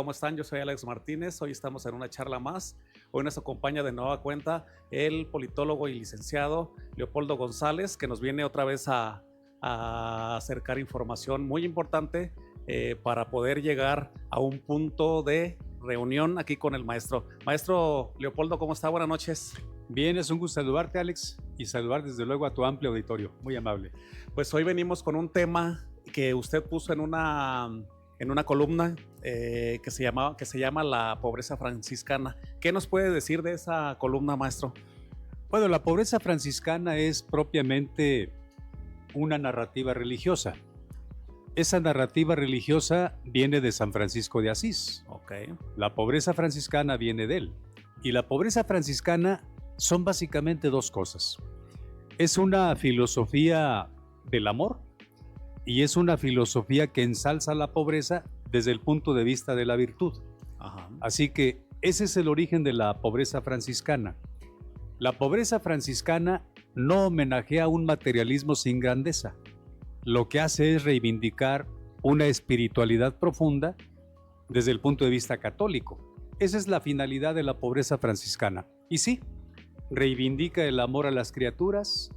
¿cómo están? Yo soy Alex Martínez, hoy estamos en una charla más. Hoy nos acompaña de nueva cuenta el politólogo y licenciado Leopoldo González, que nos viene otra vez a acercar información muy importante para poder llegar a un punto de reunión aquí con el maestro. Maestro Leopoldo, ¿cómo está? Buenas noches. Bien, es un gusto saludarte, Alex, y saludar desde luego a tu amplio auditorio. Muy amable. Pues hoy venimos con un tema que usted puso en una columna que se llama La pobreza franciscana. ¿Qué nos puede decir de esa columna, maestro? Bueno, la pobreza franciscana es propiamente una narrativa religiosa. Esa narrativa religiosa viene de San Francisco de Asís. Okay. La pobreza franciscana viene de él. Y la pobreza franciscana son básicamente dos cosas. Es una filosofía del amor y es una filosofía que ensalza la pobreza desde el punto de vista de la virtud. Ajá. Así que ese es el origen de la pobreza franciscana. La pobreza franciscana no homenajea un materialismo sin grandeza. Lo que hace es reivindicar una espiritualidad profunda desde el punto de vista católico. Esa es la finalidad de la pobreza franciscana. Y sí, reivindica el amor a las criaturas,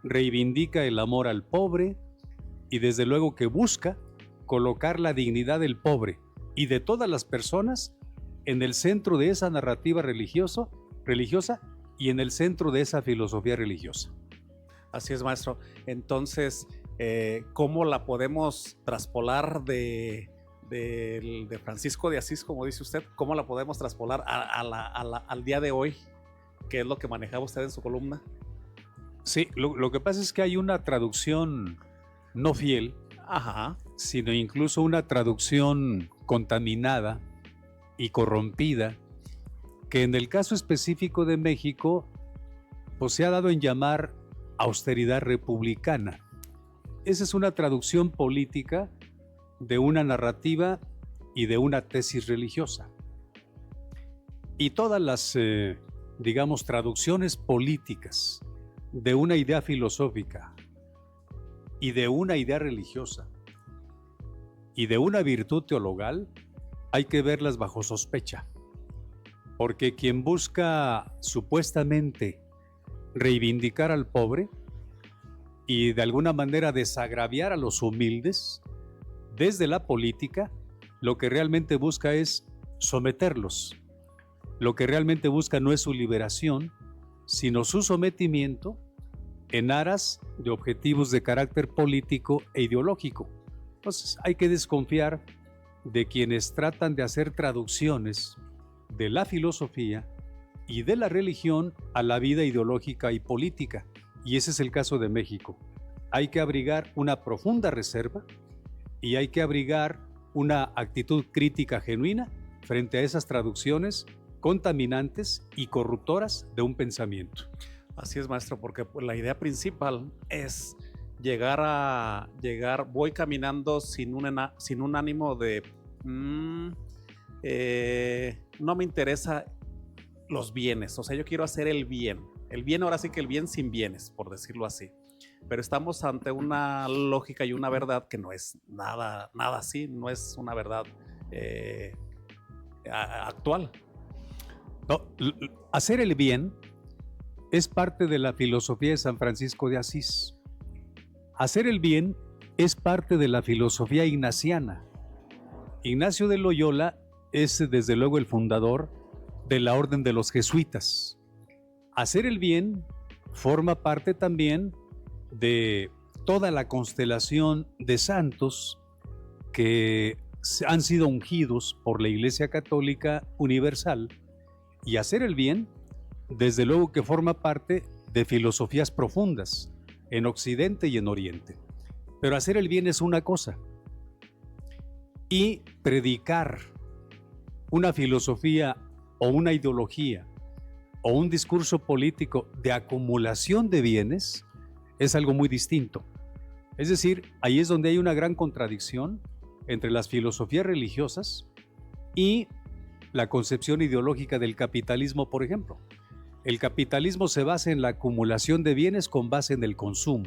reivindica el amor al pobre y desde luego que busca colocar la dignidad del pobre y de todas las personas en el centro de esa narrativa religiosa y en el centro de esa filosofía religiosa. Así es, maestro. Entonces, ¿cómo la podemos traspolar de Francisco de Asís, como dice usted? ¿Cómo la podemos traspolar al día de hoy? ¿Qué es lo que manejaba usted en su columna? Sí, lo que pasa es que hay una traducción no fiel, ajá, sino incluso una traducción contaminada y corrompida, que en el caso específico de México, pues se ha dado en llamar austeridad republicana. Esa es una traducción política de una narrativa y de una tesis religiosa. Y todas las, digamos, traducciones políticas de una idea filosófica y de una idea religiosa y de una virtud teologal, hay que verlas bajo sospecha. Porque quien busca supuestamente reivindicar al pobre y de alguna manera desagraviar a los humildes, desde la política, lo que realmente busca es someterlos. Lo que realmente busca no es su liberación, sino su sometimiento en aras de objetivos de carácter político e ideológico. Entonces hay que desconfiar de quienes tratan de hacer traducciones de la filosofía y de la religión a la vida ideológica y política. Y ese es el caso de México. Hay que abrigar una profunda reserva y hay que abrigar una actitud crítica genuina frente a esas traducciones contaminantes y corruptoras de un pensamiento. Así es, maestro, porque la idea principal es voy caminando sin un ánimo de no me interesa los bienes, o sea, yo quiero hacer el bien ahora sí que el bien sin bienes, por decirlo así, pero estamos ante una lógica y una verdad que no es nada así, no es una verdad actual. No, hacer el bien es parte de la filosofía de San Francisco de Asís. Hacer el bien es parte de la filosofía ignaciana. Ignacio de Loyola es desde luego el fundador de la orden de los jesuitas. Hacer el bien forma parte también de toda la constelación de santos que han sido ungidos por la Iglesia Católica Universal, y hacer el bien desde luego que forma parte de filosofías profundas en Occidente y en Oriente. Pero hacer el bien es una cosa y predicar una filosofía o una ideología o un discurso político de acumulación de bienes es algo muy distinto. Es decir, ahí es donde hay una gran contradicción entre las filosofías religiosas y la concepción ideológica del capitalismo, por ejemplo. El capitalismo se basa en la acumulación de bienes con base en el consumo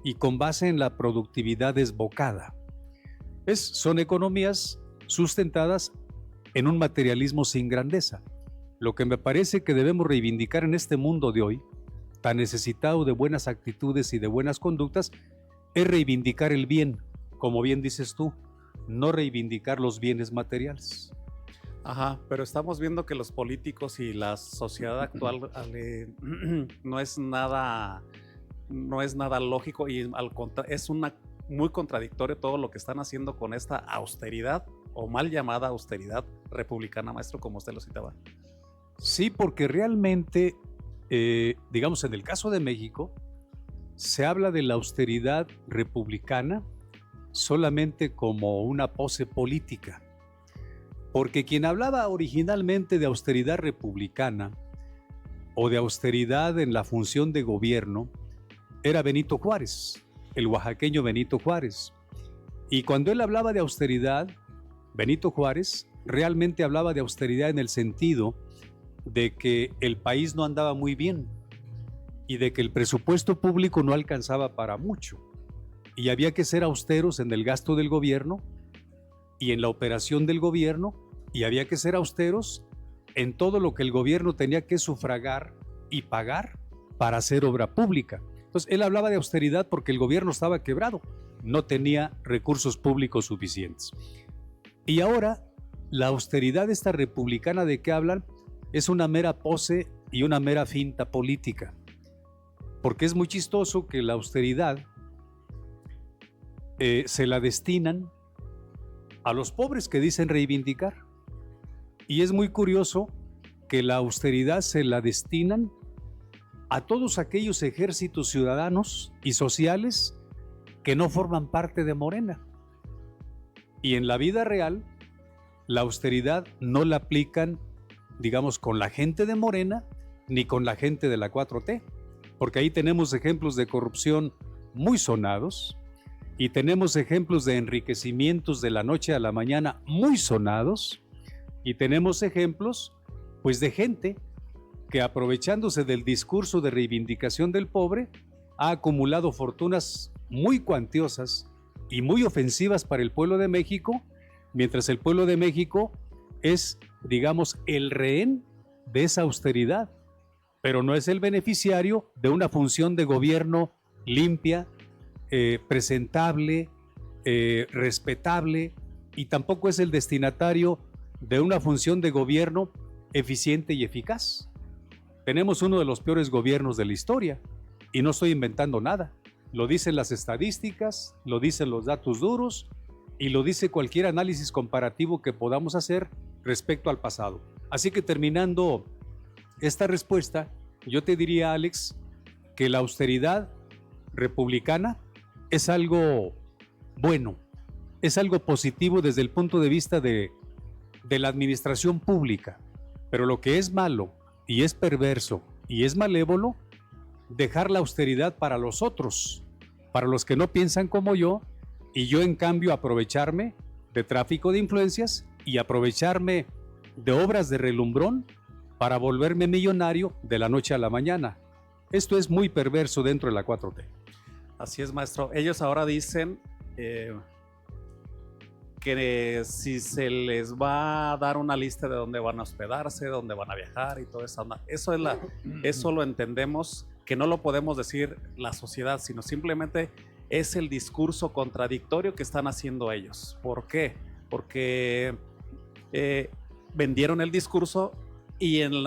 y con base en la productividad desbocada. Son economías sustentadas en un materialismo sin grandeza. Lo que me parece que debemos reivindicar en este mundo de hoy, tan necesitado de buenas actitudes y de buenas conductas, es reivindicar el bien, como bien dices tú, no reivindicar los bienes materiales. Ajá, pero estamos viendo que los políticos y la sociedad actual no es nada lógico y es muy contradictorio todo lo que están haciendo con esta austeridad o mal llamada austeridad republicana, maestro, como usted lo citaba. Sí, porque realmente, digamos, en el caso de México, se habla de la austeridad republicana solamente como una pose política, porque quien hablaba originalmente de austeridad republicana o de austeridad en la función de gobierno era Benito Juárez, el oaxaqueño Benito Juárez. Y cuando él hablaba de austeridad, Benito Juárez realmente hablaba de austeridad en el sentido de que el país no andaba muy bien y de que el presupuesto público no alcanzaba para mucho y había que ser austeros en el gasto del gobierno y en la operación del gobierno, y había que ser austeros en todo lo que el gobierno tenía que sufragar y pagar para hacer obra pública. Entonces él hablaba de austeridad porque el gobierno estaba quebrado, no tenía recursos públicos suficientes. Y ahora la austeridad esta republicana de que hablan es una mera pose y una mera finta política, porque es muy chistoso que la austeridad se la destinan a los pobres que dicen reivindicar, y es muy curioso que la austeridad se la destinan a todos aquellos ejércitos ciudadanos y sociales que no forman parte de Morena. Y en la vida real, la austeridad no la aplican, digamos, con la gente de Morena ni con la gente de la 4T, porque ahí tenemos ejemplos de corrupción muy sonados y tenemos ejemplos de enriquecimientos de la noche a la mañana muy sonados, y tenemos ejemplos pues de gente que, aprovechándose del discurso de reivindicación del pobre, ha acumulado fortunas muy cuantiosas y muy ofensivas para el pueblo de México, mientras el pueblo de México es, digamos, el rehén de esa austeridad, pero no es el beneficiario de una función de gobierno limpia, presentable, respetable, y tampoco es el destinatario de una función de gobierno eficiente y eficaz. Tenemos uno de los peores gobiernos de la historia, y no estoy inventando nada. Lo dicen las estadísticas, lo dicen los datos duros, y lo dice cualquier análisis comparativo que podamos hacer respecto al pasado. Así que, terminando esta respuesta, yo te diría, Alex, que la austeridad republicana es algo bueno, es algo positivo desde el punto de vista de la administración pública, pero lo que es malo y es perverso y es malévolo, dejar la austeridad para los otros, para los que no piensan como yo, y yo en cambio aprovecharme de tráfico de influencias y aprovecharme de obras de relumbrón para volverme millonario de la noche a la mañana. Esto es muy perverso dentro de la 4T. Así es, maestro. Ellos ahora dicen que si se les va a dar una lista de dónde van a hospedarse, dónde van a viajar y todo eso, eso lo entendemos, que no lo podemos decir la sociedad, sino simplemente es el discurso contradictorio que están haciendo ellos. ¿Por qué? Porque vendieron el discurso y eso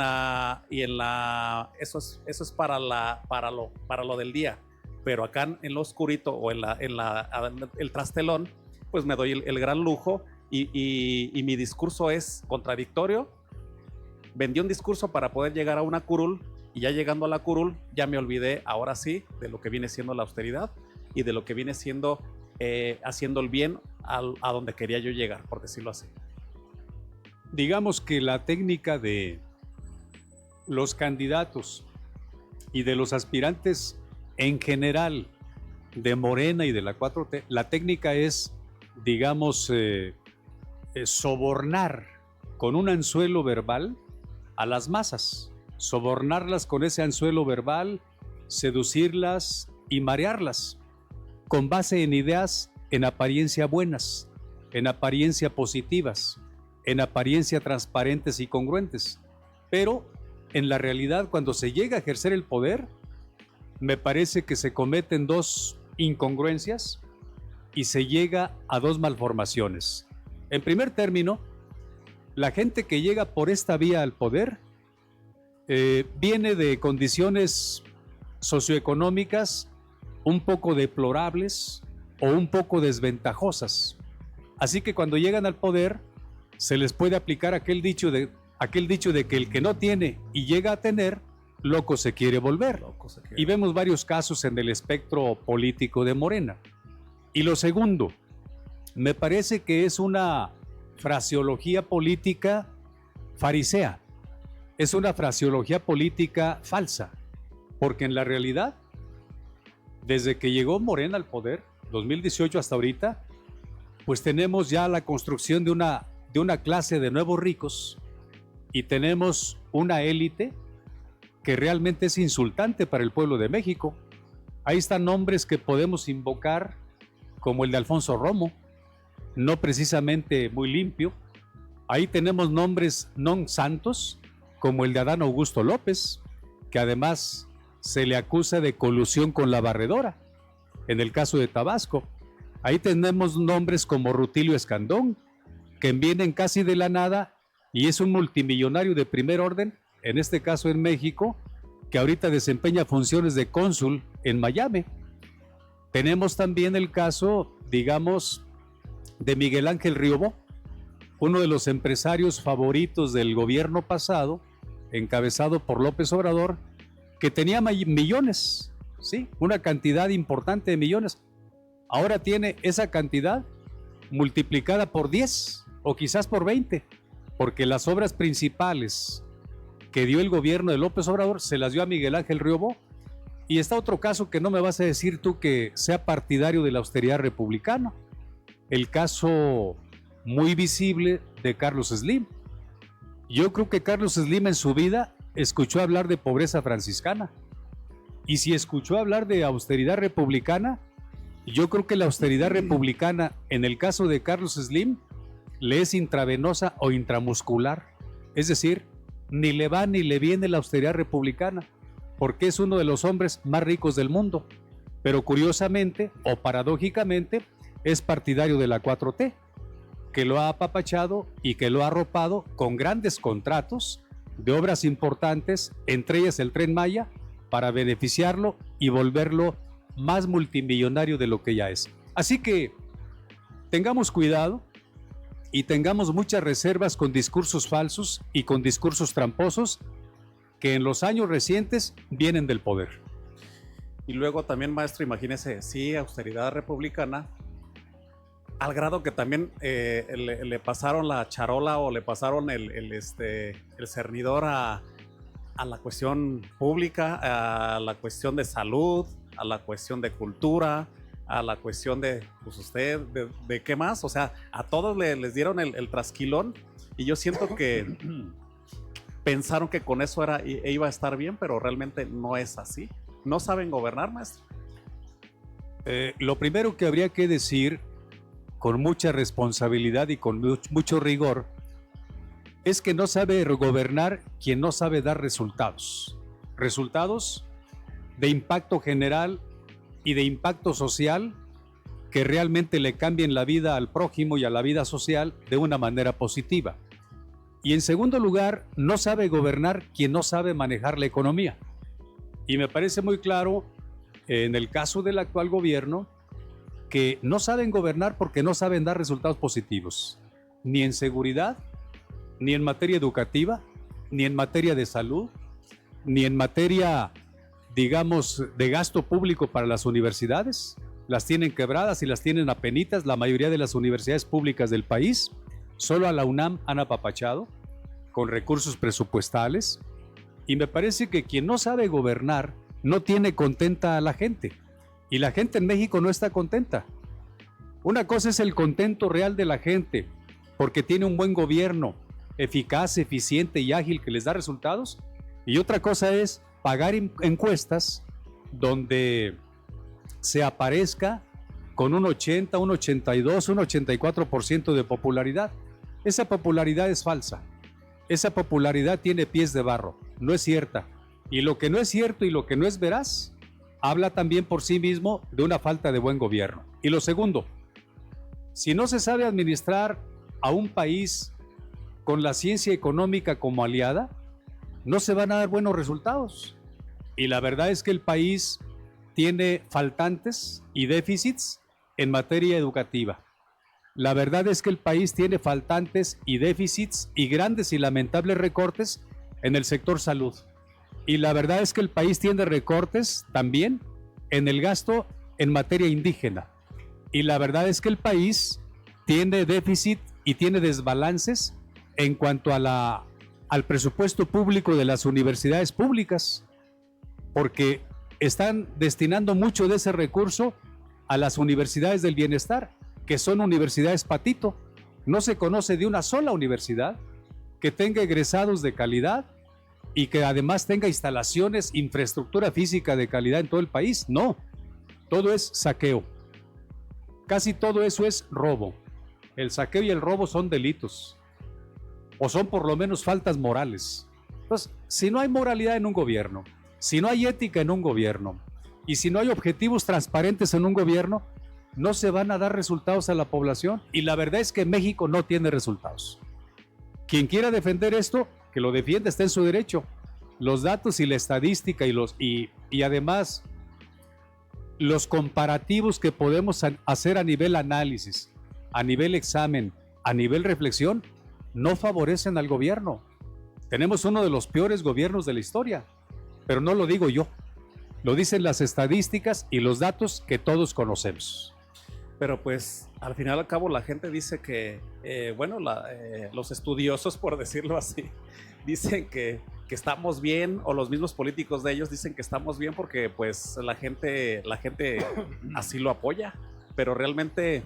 es para lo del día, pero acá en lo oscurito o en el trastelón, pues me doy el gran lujo y mi discurso es contradictorio. Vendí un discurso para poder llegar a una curul, y ya llegando a la curul ya me olvidé ahora sí de lo que viene siendo la austeridad y de lo que viene siendo haciendo el bien a donde quería yo llegar, por decirlo así. Digamos que la técnica de los candidatos y de los aspirantes en general de Morena y de la 4T, la técnica es, digamos, sobornar con un anzuelo verbal a las masas, sobornarlas con ese anzuelo verbal, seducirlas y marearlas con base en ideas en apariencia buenas, en apariencia positivas, en apariencia transparentes y congruentes. Pero en la realidad, cuando se llega a ejercer el poder, me parece que se cometen dos incongruencias y se llega a dos malformaciones. En primer término, la gente que llega por esta vía al poder viene de condiciones socioeconómicas un poco deplorables o un poco desventajosas. Así que cuando llegan al poder, se les puede aplicar aquel dicho de que el que no tiene y llega a tener, loco se quiere volver. Y vemos varios casos en el espectro político de Morena. Y lo segundo, me parece que es una fraseología política farisea. Es una fraseología política falsa, porque en la realidad, desde que llegó Morena al poder, 2018 hasta ahorita, pues tenemos ya la construcción de una clase de nuevos ricos y tenemos una élite que realmente es insultante para el pueblo de México. Ahí están nombres que podemos invocar, como el de Alfonso Romo, no precisamente muy limpio. Ahí tenemos nombres non santos, como el de Adán Augusto López, que además se le acusa de colusión con la barredora, en el caso de Tabasco. Ahí tenemos nombres como Rutilio Escandón, que vienen casi de la nada y es un multimillonario de primer orden, en este caso en México, que ahorita desempeña funciones de cónsul en Miami. Tenemos también el caso, digamos, de Miguel Ángel Riobó, uno de los empresarios favoritos del gobierno pasado, encabezado por López Obrador, que tenía millones, ¿sí? Una cantidad importante de millones. Ahora tiene esa cantidad multiplicada por 10 o quizás por 20, porque las obras principales que dio el gobierno de López Obrador se las dio a Miguel Ángel Riobó. Y está otro caso que no me vas a decir tú que sea partidario de la austeridad republicana, el caso muy visible de Carlos Slim. Yo creo que Carlos Slim en su vida escuchó hablar de pobreza franciscana, y si escuchó hablar de austeridad republicana, yo creo que la austeridad republicana en el caso de Carlos Slim le es intravenosa o intramuscular, es decir, ni le va ni le viene la austeridad republicana, porque es uno de los hombres más ricos del mundo, pero curiosamente o paradójicamente es partidario de la 4T, que lo ha apapachado y que lo ha arropado con grandes contratos de obras importantes, entre ellas el Tren Maya, para beneficiarlo y volverlo más multimillonario de lo que ya es. Así que tengamos cuidado y tengamos muchas reservas con discursos falsos y con discursos tramposos que en los años recientes vienen del poder. Y luego también, maestro, imagínese, sí, austeridad republicana, al grado que también le pasaron la charola o le pasaron el cernidor a la cuestión pública, a la cuestión de salud, a la cuestión de cultura, a la cuestión de, pues usted, de qué más, o sea, a todos les dieron el trasquilón, y yo siento que pensaron que con eso iba a estar bien, pero realmente no es así. ¿No saben gobernar, maestro? Lo primero que habría que decir, con mucha responsabilidad y con mucho rigor, es que no sabe gobernar quien no sabe dar resultados. Resultados de impacto general y de impacto social que realmente le cambien la vida al prójimo y a la vida social de una manera positiva. Y en segundo lugar, no sabe gobernar quien no sabe manejar la economía. Y me parece muy claro, en el caso del actual gobierno, que no saben gobernar porque no saben dar resultados positivos, ni en seguridad, ni en materia educativa, ni en materia de salud, ni en materia, digamos, de gasto público para las universidades. Las tienen quebradas y las tienen apenitas la mayoría de las universidades públicas del país. Solo a la UNAM han apapachado con recursos presupuestales, y me parece que quien no sabe gobernar no tiene contenta a la gente, y la gente en México no está contenta. Una cosa es el contento real de la gente porque tiene un buen gobierno eficaz, eficiente y ágil que les da resultados, y otra cosa es pagar encuestas donde se aparezca con un 80, un 82, un 84% de popularidad. Esa popularidad es falsa. Esa popularidad tiene pies de barro, no es cierta. Y lo que no es cierto y lo que no es veraz, habla también por sí mismo de una falta de buen gobierno. Y lo segundo, si no se sabe administrar a un país con la ciencia económica como aliada, no se van a dar buenos resultados. Y la verdad es que el país tiene faltantes y déficits en materia educativa. La verdad es que el país tiene faltantes y déficits y grandes y lamentables recortes en el sector salud. Y la verdad es que el país tiene recortes también en el gasto en materia indígena. Y la verdad es que el país tiene déficit y tiene desbalances en cuanto a al presupuesto público de las universidades públicas, porque están destinando mucho de ese recurso a las universidades del bienestar, que son universidades patito. No se conoce de una sola universidad que tenga egresados de calidad y que además tenga instalaciones, infraestructura física de calidad en todo el país. No, todo es saqueo. Casi todo eso es robo. El saqueo y el robo son delitos, o son por lo menos faltas morales. Entonces, si no hay moralidad en un gobierno, si no hay ética en un gobierno, y si no hay objetivos transparentes en un gobierno, no se van a dar resultados a la población. Y la verdad es que México no tiene resultados. Quien quiera defender esto, que lo defienda, está en su derecho. Los datos y la estadística y además los comparativos que podemos hacer a nivel análisis, a nivel examen, a nivel reflexión, no favorecen al gobierno. Tenemos uno de los peores gobiernos de la historia, pero no lo digo yo, lo dicen las estadísticas y los datos que todos conocemos. Pero pues al final al cabo la gente dice que, los estudiosos, por decirlo así, dicen que estamos bien, o los mismos políticos de ellos dicen que estamos bien porque pues la gente así lo apoya, pero realmente,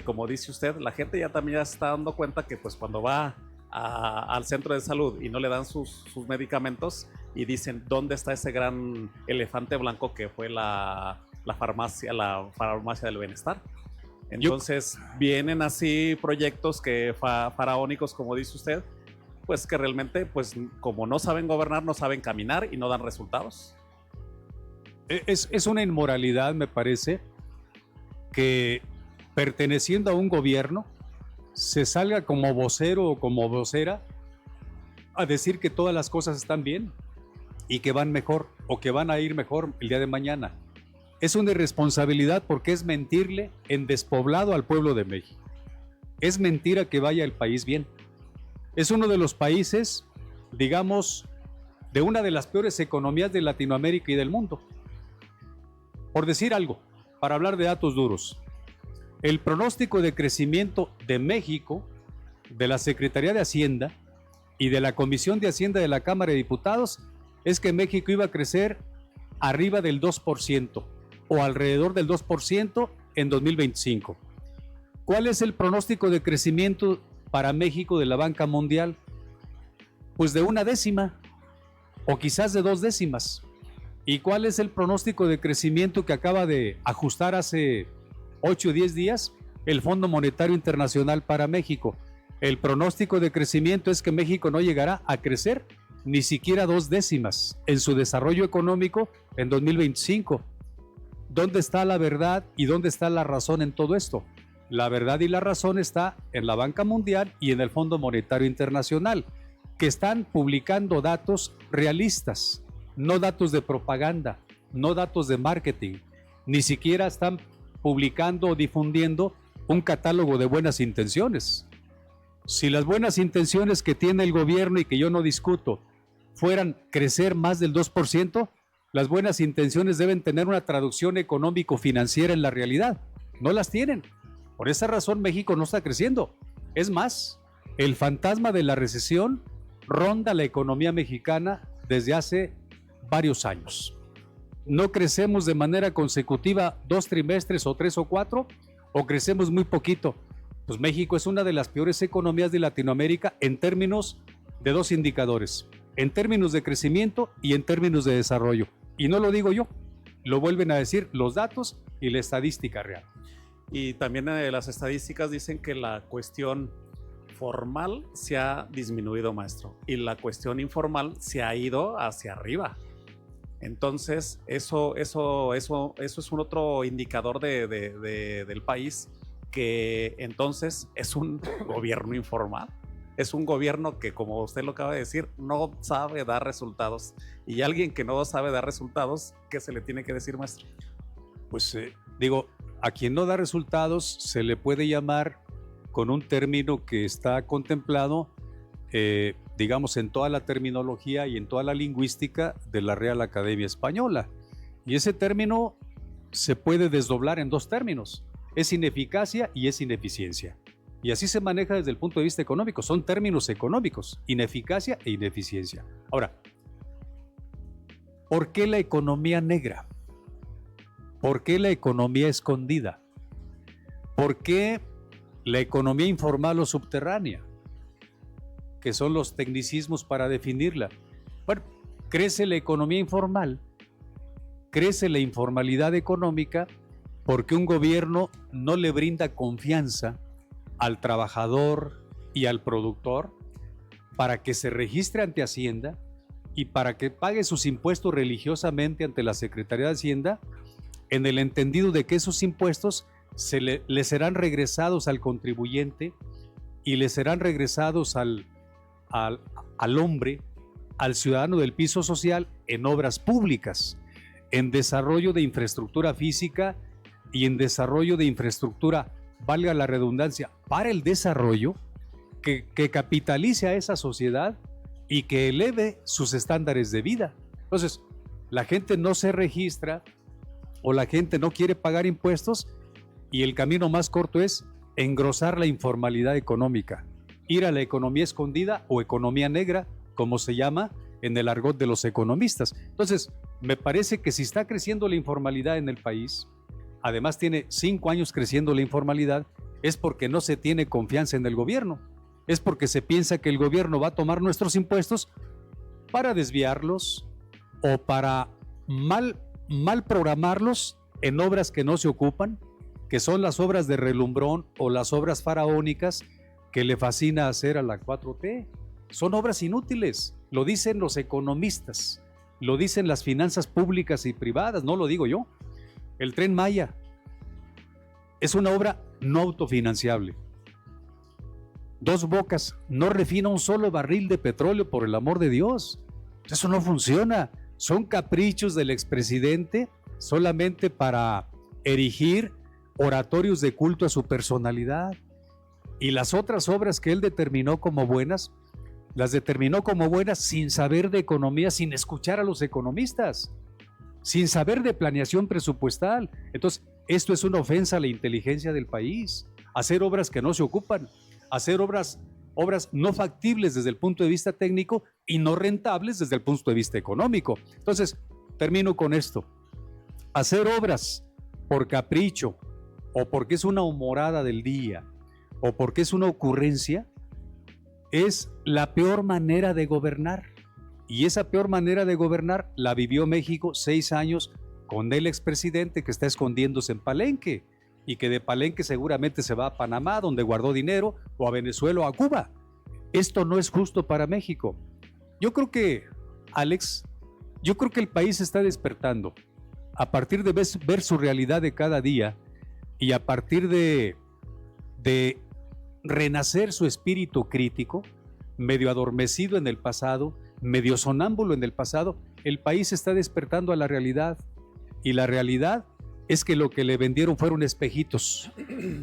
como dice usted, la gente ya también ya se está dando cuenta que pues cuando va al centro de salud y no le dan sus medicamentos y dicen dónde está ese gran elefante blanco que fue la farmacia del bienestar. Entonces vienen así proyectos que faraónicos, como dice usted, pues que realmente, pues como no saben gobernar, no saben caminar y no dan resultados. Es una inmoralidad, me parece, que perteneciendo a un gobierno se salga como vocero o como vocera a decir que todas las cosas están bien y que van mejor o que van a ir mejor el día de mañana. Es una irresponsabilidad porque es mentirle en despoblado al pueblo de México. Es mentira que vaya el país bien. Es uno de los países, digamos, de una de las peores economías de Latinoamérica y del mundo. Por decir algo, para hablar de datos duros, el pronóstico de crecimiento de México, de la Secretaría de Hacienda y de la Comisión de Hacienda de la Cámara de Diputados, es que México iba a crecer arriba del 2% o alrededor del 2% en 2025. ¿Cuál es el pronóstico de crecimiento para México de la banca mundial? Pues de 1/10 o quizás de 2/10. ¿Y cuál es el pronóstico de crecimiento que acaba de ajustar hace 8 o 10 días el Fondo Monetario Internacional para México? El pronóstico de crecimiento es que México no llegará a crecer ni siquiera 2/10 en su desarrollo económico en 2025. ¿Dónde está la verdad y dónde está la razón en todo esto? La verdad y la razón está en la banca mundial y en el Fondo Monetario Internacional, que están publicando datos realistas, no datos de propaganda, no datos de marketing, ni siquiera están publicando o difundiendo un catálogo de buenas intenciones. Si las buenas intenciones que tiene el gobierno y que yo no discuto fueran crecer más del 2%, las buenas intenciones deben tener una traducción económico-financiera en la realidad. No las tienen. Por esa razón México no está creciendo. Es más, el fantasma de la recesión ronda la economía mexicana desde hace varios años. No crecemos de manera consecutiva 2 trimestres o 3 o 4, o crecemos muy poquito. Pues México es una de las peores economías de Latinoamérica en términos de 2 indicadores, en términos de crecimiento y en términos de desarrollo. Y no lo digo yo, lo vuelven a decir los datos y la estadística real. Y también las estadísticas dicen que la cuestión formal se ha disminuido, maestro, y la cuestión informal se ha ido hacia arriba. Entonces, eso es un otro indicador del país, que entonces es un gobierno informal. Es un gobierno que, como usted lo acaba de decir, no sabe dar resultados. Y alguien que no sabe dar resultados, ¿qué se le tiene que decir, maestro? Pues digo, a quien no da resultados se le puede llamar con un término que está contemplado, digamos, en toda la terminología y en toda la lingüística de la Real Academia Española. Y ese término se puede desdoblar en dos términos: es ineficacia y es ineficiencia. Y así se maneja desde el punto de vista económico. Son términos económicos: ineficacia e ineficiencia. Ahora, ¿por qué la economía negra? ¿Por qué la economía escondida? ¿Por qué la economía informal o subterránea? Que son los tecnicismos para definirla. Bueno, crece la economía informal, crece la informalidad económica, porque un gobierno no le brinda confianza al trabajador y al productor para que se registre ante Hacienda y para que pague sus impuestos religiosamente ante la Secretaría de Hacienda, en el entendido de que esos impuestos le serán regresados al contribuyente y le serán regresados al hombre, al ciudadano del piso social, en obras públicas, en desarrollo de infraestructura física y en desarrollo de infraestructura, valga la redundancia, para el desarrollo, que capitalice a esa sociedad y que eleve sus estándares de vida. Entonces, la gente no se registra o la gente no quiere pagar impuestos, y el camino más corto es engrosar la informalidad económica, ir a la economía escondida o economía negra, como se llama en el argot de los economistas. Entonces, me parece que si está creciendo la informalidad en el país, además tiene 5 años creciendo la informalidad, es porque no se tiene confianza en el gobierno, es porque se piensa que el gobierno va a tomar nuestros impuestos para desviarlos o para mal programarlos en obras que no se ocupan, que son las obras de relumbrón o las obras faraónicas que le fascina hacer a la 4T. Son obras inútiles, lo dicen los economistas, lo dicen las finanzas públicas y privadas, no lo digo yo. El Tren Maya es una obra no autofinanciable. Dos Bocas no refina un solo barril de petróleo, por el amor de Dios. Eso no funciona. Son caprichos del expresidente solamente para erigir oratorios de culto a su personalidad. Y las otras obras que él determinó como buenas, las determinó como buenas sin saber de economía, sin escuchar a los economistas, sin saber de planeación presupuestal. Entonces, esto es una ofensa a la inteligencia del país. Hacer obras que no se ocupan, hacer obras no factibles desde el punto de vista técnico y no rentables desde el punto de vista económico. Entonces, termino con esto. Hacer obras por capricho o porque es una humorada del día o porque es una ocurrencia es la peor manera de gobernar. Y esa peor manera de gobernar la vivió México 6 años con el expresidente que está escondiéndose en Palenque y que de Palenque seguramente se va a Panamá, donde guardó dinero, o a Venezuela o a Cuba. Esto no es justo para México. Yo creo que, Alex, el país está despertando a partir de ver su realidad de cada día y a partir de renacer su espíritu crítico, medio adormecido en el pasado, medio sonámbulo en el pasado. El país está despertando a la realidad, y la realidad es que lo que le vendieron fueron espejitos,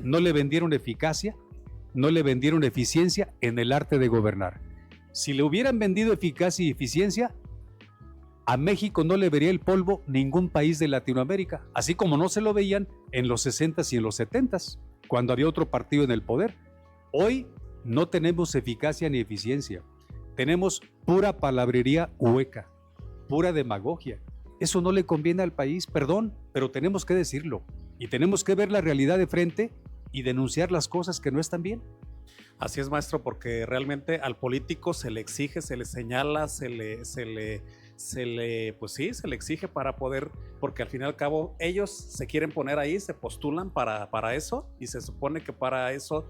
no le vendieron eficacia, no le vendieron eficiencia en el arte de gobernar. Si le hubieran vendido eficacia y eficiencia, a México no le vería el polvo ningún país de Latinoamérica, así como no se lo veían en los 60s y en los 70s, cuando había otro partido en el poder. Hoy no tenemos eficacia ni eficiencia, tenemos pura palabrería hueca, pura demagogia. Eso no le conviene al país, perdón, pero tenemos que decirlo y tenemos que ver la realidad de frente y denunciar las cosas que no están bien. Así es, maestro, porque realmente al político se le exige, se le señala, se pues sí, se le exige para poder, porque al fin y al cabo ellos se quieren poner ahí, se postulan para eso, y se supone que para eso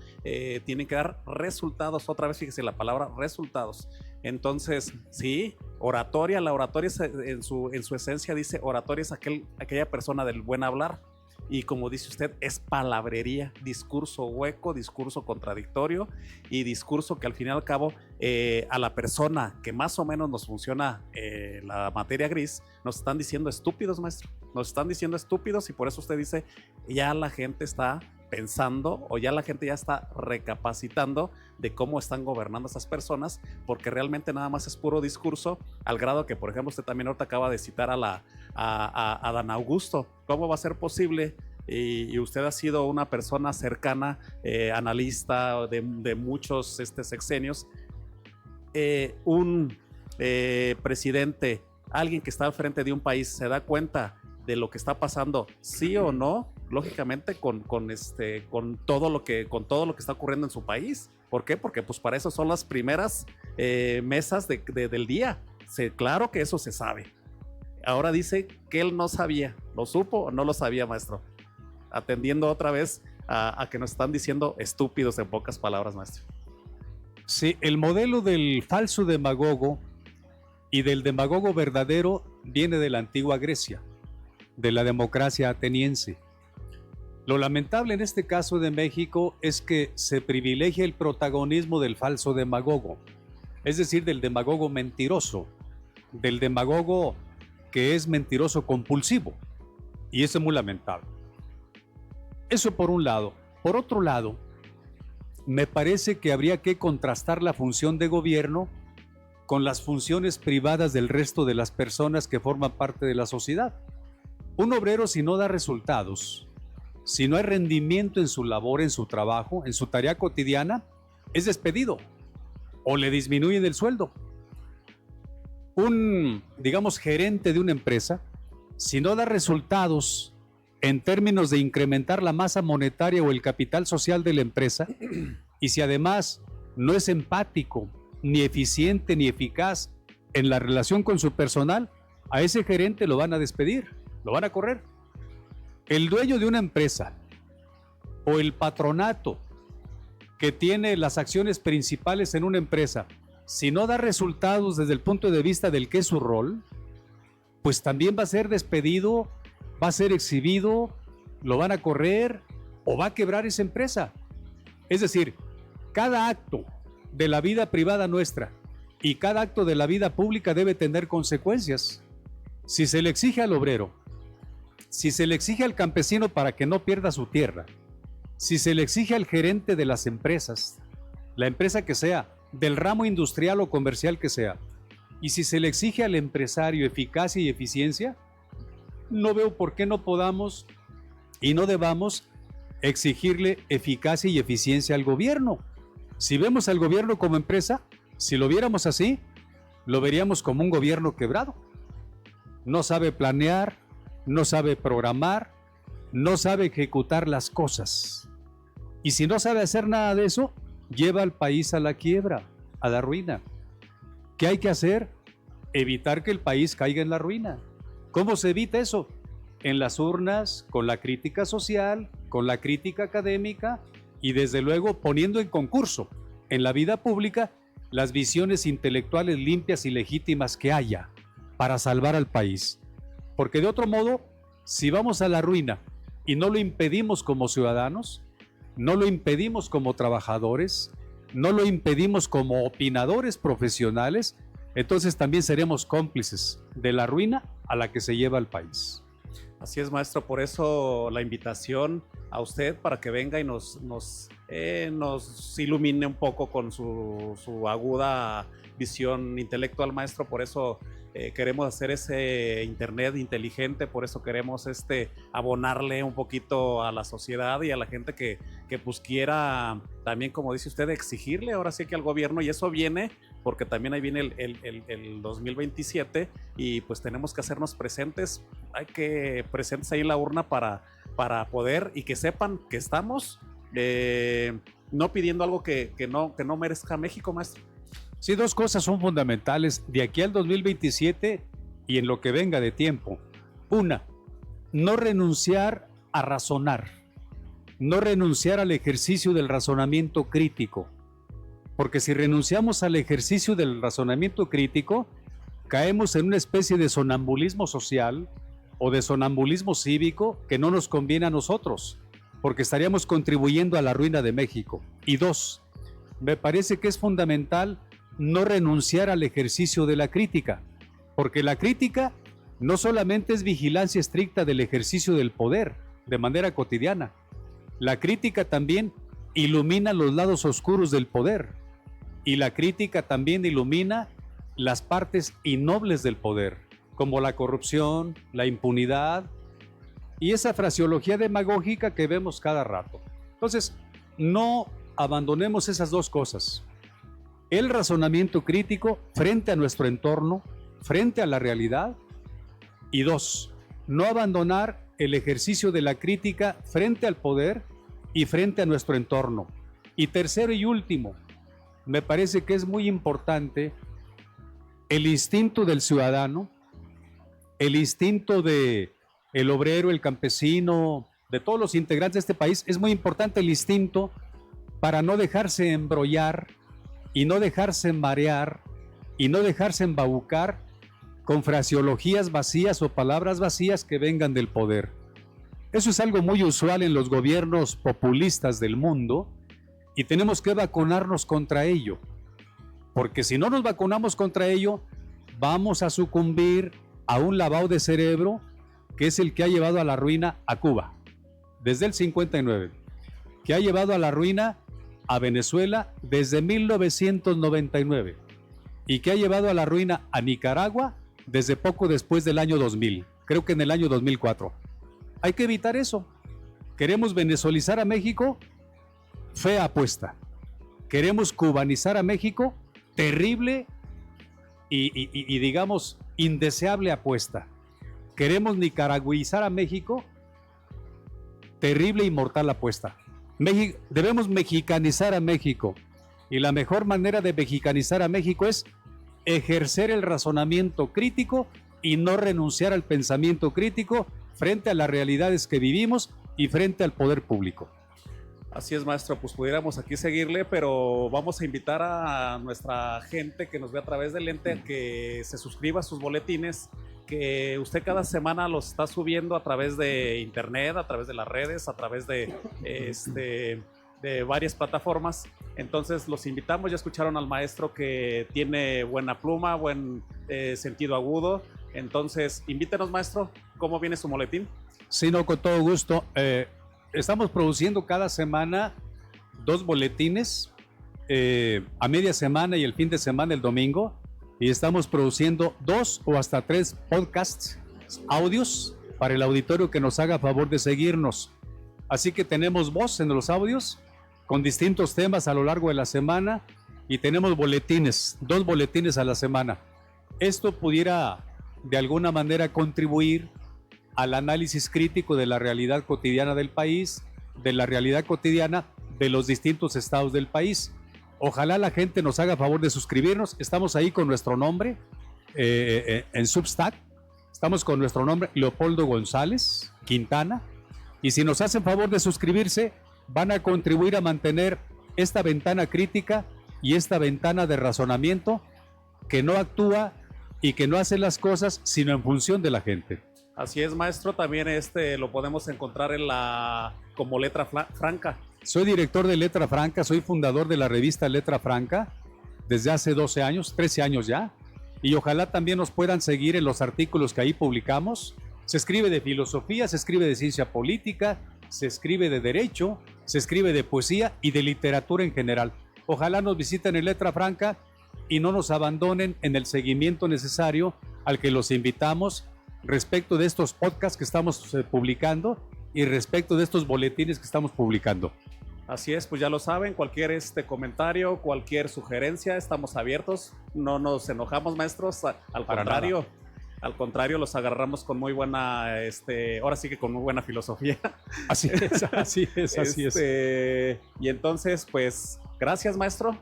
tienen que dar resultados. Otra vez fíjese la palabra resultados. Entonces, sí, oratoria, la oratoria en su esencia dice, oratoria es aquella persona del buen hablar. Y como dice usted, es palabrería, discurso hueco, discurso contradictorio y discurso que al fin y al cabo a la persona que más o menos nos funciona la materia gris, nos están diciendo estúpidos, maestro. Nos están diciendo estúpidos, y por eso usted dice, ya la gente está pensando, o ya la gente ya está recapacitando de cómo están gobernando estas personas, porque realmente nada más es puro discurso, al grado que, por ejemplo, usted también ahorita acaba de citar a Dan Augusto. ¿Cómo va a ser posible? Y usted ha sido una persona cercana, analista de muchos sexenios, un presidente, alguien que está al frente de un país, se da cuenta de lo que está pasando, sí o no, lógicamente con todo lo que está ocurriendo en su país. ¿Por qué? Porque pues para eso son las primeras mesas del día. Claro que eso se sabe. Ahora dice que él no sabía. ¿Lo supo o no lo sabía, maestro? Atendiendo otra vez a que nos están diciendo estúpidos, en pocas palabras, maestro. Sí, el modelo del falso demagogo y del demagogo verdadero viene de la antigua Grecia, de la democracia ateniense. Lo lamentable en este caso de México es que se privilegia el protagonismo del falso demagogo, es decir, del demagogo mentiroso, del demagogo que es mentiroso compulsivo, y eso es muy lamentable. Eso por un lado. Por otro lado, me parece que habría que contrastar la función de gobierno con las funciones privadas del resto de las personas que forman parte de la sociedad. Un obrero, si no da resultados, si no hay rendimiento en su labor, en su trabajo, en su tarea cotidiana, es despedido o le disminuyen el sueldo. Un, digamos, gerente de una empresa, si no da resultados en términos de incrementar la masa monetaria o el capital social de la empresa, y si además no es empático, ni eficiente, ni eficaz en la relación con su personal, a ese gerente lo van a despedir, lo van a correr. El dueño de una empresa o el patronato que tiene las acciones principales en una empresa, si no da resultados desde el punto de vista del que es su rol, pues también va a ser despedido, va a ser exhibido, lo van a correr o va a quebrar esa empresa. Es decir, cada acto de la vida privada nuestra y cada acto de la vida pública debe tener consecuencias. Si se le exige al obrero, si se le exige al campesino para que no pierda su tierra, si se le exige al gerente de las empresas, la empresa que sea, del ramo industrial o comercial que sea, y si se le exige al empresario eficacia y eficiencia, no veo por qué no podamos y no debamos exigirle eficacia y eficiencia al gobierno. Si vemos al gobierno como empresa, si lo viéramos así, lo veríamos como un gobierno quebrado. No sabe planear, no sabe programar, no sabe ejecutar las cosas. Y si no sabe hacer nada de eso, lleva al país a la quiebra, a la ruina. ¿Qué hay que hacer? Evitar que el país caiga en la ruina. ¿Cómo se evita eso? En las urnas, con la crítica social, con la crítica académica y desde luego poniendo en concurso en la vida pública las visiones intelectuales limpias y legítimas que haya para salvar al país. Porque de otro modo, si vamos a la ruina y no lo impedimos como ciudadanos, no lo impedimos como trabajadores, no lo impedimos como opinadores profesionales, entonces también seremos cómplices de la ruina a la que se lleva el país. Así es, maestro, por eso la invitación a usted para que venga y nos ilumine un poco con su aguda visión intelectual, maestro. Por eso queremos hacer ese internet inteligente, por eso queremos abonarle un poquito a la sociedad y a la gente que pues quiera también, como dice usted, exigirle ahora sí que al gobierno, y eso viene porque también ahí viene el 2027 y pues tenemos que hacernos presentes, hay que presentes ahí en la urna para poder y que sepan que estamos no pidiendo algo que no merezca México, maestro. Sí, dos cosas son fundamentales. De aquí al 2027 y en lo que venga de tiempo. Una, no renunciar a razonar, no renunciar al ejercicio del razonamiento crítico, porque si renunciamos al ejercicio del razonamiento crítico, caemos en una especie de sonambulismo social o de sonambulismo cívico que no nos conviene a nosotros, porque estaríamos contribuyendo a la ruina de México. Y dos, me parece que es fundamental no renunciar al ejercicio de la crítica, porque la crítica no solamente es vigilancia estricta del ejercicio del poder de manera cotidiana, la crítica también ilumina los lados oscuros del poder y la crítica también ilumina las partes innobles del poder, como la corrupción, la impunidad y esa fraseología demagógica que vemos cada rato. Entonces, no abandonemos esas dos cosas. El razonamiento crítico frente a nuestro entorno, frente a la realidad. Y dos, no abandonar el ejercicio de la crítica frente al poder y frente a nuestro entorno. Y tercero y último, me parece que es muy importante el instinto del ciudadano, el instinto del obrero, el campesino, de todos los integrantes de este país. Es muy importante el instinto para no dejarse embrollar y no dejarse marear y no dejarse embaucar con fraseologías vacías o palabras vacías que vengan del poder. Eso es algo muy usual en los gobiernos populistas del mundo y tenemos que vacunarnos contra ello, porque si no nos vacunamos contra ello, vamos a sucumbir a un lavado de cerebro que es el que ha llevado a la ruina a Cuba, desde el 59, que ha llevado a la ruina a Venezuela desde 1999 y que ha llevado a la ruina a Nicaragua desde poco después del año 2000, creo que en el año 2004. Hay que evitar eso. ¿Queremos venezolanizar a México? Fea apuesta. ¿Queremos cubanizar a México? Terrible y digamos indeseable apuesta. ¿Queremos nicaragüizar a México? Terrible y mortal apuesta. Debemos mexicanizar a México y la mejor manera de mexicanizar a México es ejercer el razonamiento crítico y no renunciar al pensamiento crítico frente a las realidades que vivimos y frente al poder público. Así es, maestro, pues pudiéramos aquí seguirle, pero vamos a invitar a nuestra gente que nos ve a través del lente a que se suscriba a sus boletines, que usted cada semana los está subiendo a través de internet, a través de las redes, a través de varias plataformas. Entonces los invitamos. Ya escucharon al maestro que tiene buena pluma, buen sentido agudo. Entonces invítenos, maestro, ¿cómo viene su boletín? Sí, no, con todo gusto. Estamos produciendo cada semana 2 boletines, a media semana y el fin de semana, el domingo, y estamos produciendo 2 o hasta 3 podcasts, audios, para el auditorio que nos haga favor de seguirnos. Así que tenemos voz en los audios con distintos temas a lo largo de la semana y tenemos boletines, 2 boletines a la semana. Esto pudiera de alguna manera contribuir al análisis crítico de la realidad cotidiana del país, de la realidad cotidiana de los distintos estados del país. Ojalá la gente nos haga favor de suscribirnos. Estamos ahí con nuestro nombre en Substack. Estamos con nuestro nombre, Leopoldo González Quintana. Y si nos hacen favor de suscribirse, van a contribuir a mantener esta ventana crítica y esta ventana de razonamiento que no actúa y que no hace las cosas sino en función de la gente. Así es, maestro. También lo podemos encontrar como Letra Franca. Soy director de Letra Franca, soy fundador de la revista Letra Franca desde hace 12 años, 13 años ya, y ojalá también nos puedan seguir en los artículos que ahí publicamos. Se escribe de filosofía, se escribe de ciencia política, se escribe de derecho, se escribe de poesía y de literatura en general. Ojalá nos visiten en Letra Franca y no nos abandonen en el seguimiento necesario al que los invitamos respecto de estos podcasts que estamos publicando y respecto de estos boletines que estamos publicando. Así es, pues ya lo saben, cualquier comentario, cualquier sugerencia, estamos abiertos, no nos enojamos, maestros, al contrario, los agarramos con muy buena, ahora sí que con muy buena filosofía. Así es, así es, así es. Y entonces, pues, gracias, maestro.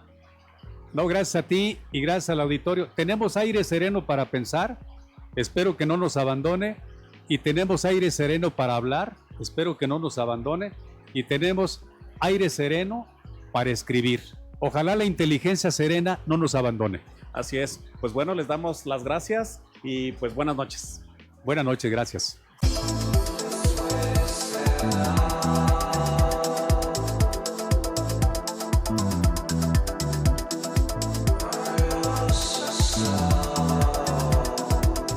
No, gracias a ti y gracias al auditorio. Tenemos aire sereno para pensar Espero que no nos abandone y tenemos aire sereno para hablar. Espero que no nos abandone y tenemos aire sereno para escribir. Ojalá la inteligencia serena no nos abandone. Así es. Pues bueno, les damos las gracias y pues buenas noches. Buenas noches, gracias.